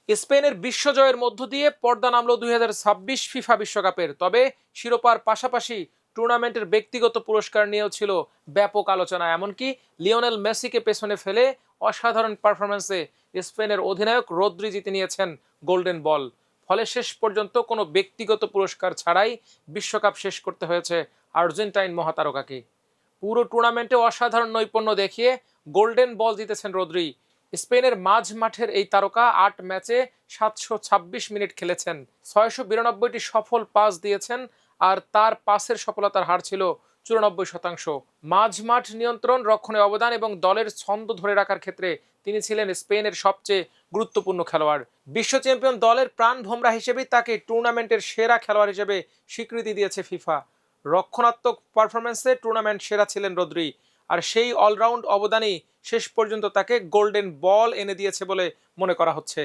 স্পেনের বিশ্বজয়ের মধ্য দিয়ে পর্দা নামলো 2026 ফিফা বিশ্বকাপের। তবে শিরোপার পাশাপাশি টুর্নামেন্টের ব্যক্তিগত পুরস্কার নিয়েও ছিল ব্যাপক আলোচনা। এমনকি লিওনেল মেসিকে পেছনে ফেলে অসাধারণ পারফরমেন্সে স্পেনের অধিনায়ক রদ্রি জিতে নিয়েছেন গোল্ডেন বল। ফলে শেষ পর্যন্ত কোনো ব্যক্তিগত পুরস্কার ছাড়াই বিশ্বকাপ শেষ করতে হয়েছে আর্জেন্টাইন মহাতারকাকে। পুরো টুর্নামেন্টে অসাধারণ নৈপুণ্য দেখিয়ে গোল্ডেন বল জিতেছেন রদ্রি। স্পেনের মাঝ মাঠের এই তারকা ৮ ম্যাচে ৭২৬ মিনিট খেলেছেন, ৬৯২টি সফল পাস দিয়েছেন, আর তার পাসের সফলতার হার ছিল ৯৪%। মাঝ মাঠ নিয়ন্ত্রণ, রক্ষণে অবদান এবং দলের ছন্দ ধরে রাখার ক্ষেত্রে তিনি ছিলেন স্পেনের সবচেয়ে গুরুত্বপূর্ণ খেলোয়াড়। বিশ্ব চ্যাম্পিয়ন দলের প্রাণ ভোমরা হিসেবেই তাকে টুর্নামেন্টের সেরা খেলোয়াড় হিসেবে স্বীকৃতি দিয়েছে ফিফা। রক্ষণাত্মক পারফরমেন্সে টুর্নামেন্ট সেরা ছিলেন রদ্রি, আর সেই অলরাউন্ড অবদানই শেষ পর্যন্ত তাকে গোল্ডেন বল এনে দিয়েছে বলে মনে করা হচ্ছে।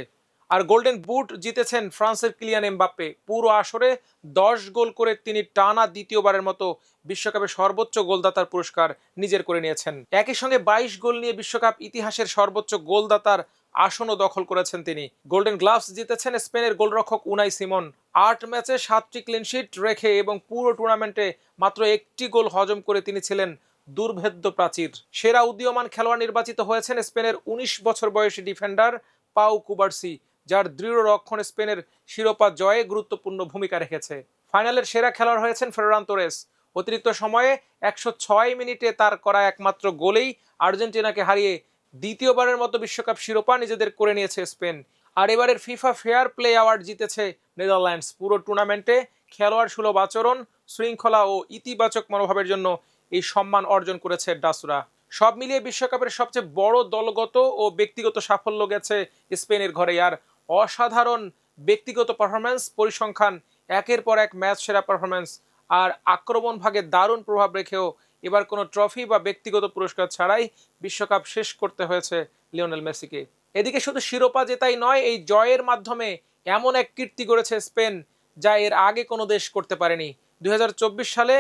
আর গোল্ডেন বুট জিতেছেন ফ্রান্সের কিলিয়ান এমবাপ্পে। পুরো আসরে ১০ গোল করে তিনি টানা দ্বিতীয়বারের মতো বিশ্বকাপের সর্বোচ্চ গোলদাতার পুরস্কার নিজের করে নিয়েছেন। একই সঙ্গে ২২ গোল নিয়ে বিশ্বকাপ ইতিহাসের সর্বোচ্চ গোলদাতার আসনও দখল করেছেন তিনি। গোল্ডেন গ্লাভস জিতেছেন স্পেনের গোলরক্ষক উনাই সিমন। ৮ ম্যাচে ৭টি ক্লিনশিট রেখে এবং পুরো টুর্নামেন্টে মাত্র একটি গোল হজম করে তিনি ছিলেন দুর্ভেদ্য প্রাচীর। সেরা উদীয়মান খেলোয়াড় নির্বাচিত হয়েছেন স্পেনের ১৯ বছর বয়সী ডিফেন্ডার পাউ কুবার্সি, যার দৃঢ় রক্ষণ স্পেনের শিরোপা জয়ে গুরুত্বপূর্ণ ভূমিকা রেখেছে। ফাইনালের সেরা খেলোয়াড় হয়েছেন ফেরান তোরেস। অতিরিক্ত সময়ে ১০৬ মিনিটে তার করা একমাত্র গোলেই আর্জেন্টিনাকে হারিয়ে দ্বিতীয়বারের মতো বিশ্বকাপ শিরোপা নিজেদের করে নিয়েছে স্পেন। আর এবারের ফিফা ফেয়ার প্লে অ্যাওয়ার্ড জিতেছে নেদারল্যান্ডস। পুরো টুর্নামেন্টে খেলোয়াড় সুলভ আচরণ, শৃঙ্খলা ও ইতিবাচক মনোভাবের জন্য এই সম্মান অর্জন করেছে ডাসরা। সব মিলিয়ে বিশ্বকাপের সবচেয়ে বড় দলগত ও ব্যক্তিগত সাফল্য গেছে স্পেনের ঘরে। আর অসাধারণ ব্যক্তিগত পারফরমেন্স, পরিসংখ্যান, একের পর এক ম্যাচ সেরা পারফরমেন্স আর আক্রমণ ভাগে দারুণ প্রভাব রেখেও এবার কোনো ট্রফি বা ব্যক্তিগত পুরস্কার ছাড়াই বিশ্বকাপ শেষ করতে হয়েছে লিওনেল মেসিকে। এদিকে শুধু শিরোপা জেতাই নয়, এই জয়ের মাধ্যমে এমন এক কীর্তি গড়েছে স্পেন যা এর আগে কোনো দেশ করতে পারেনি। ২০২৪ সালে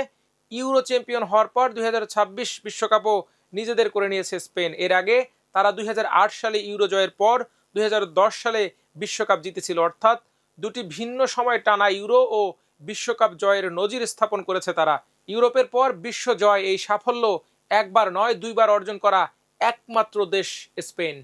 ইউরো চ্যাম্পিয়ন হওয়ার পর ২০২৬ বিশ্বকাপও নিজেদের করে নিয়েছে স্পেন। এর আগে তারা ২০০৮ সালে ইউরো জয়ের পর ২০১০ সালে বিশ্বকাপ জিতেছিল। অর্থাৎ দুটি ভিন্ন সময় টানা ইউরো ও বিশ্বকাপ জয়ের নজির স্থাপন করেছে তারা। ইউরোপের পর বিশ্ব জয়, এই সাফল্য একবার নয় ২বার অর্জন করা একমাত্র দেশ স্পেন।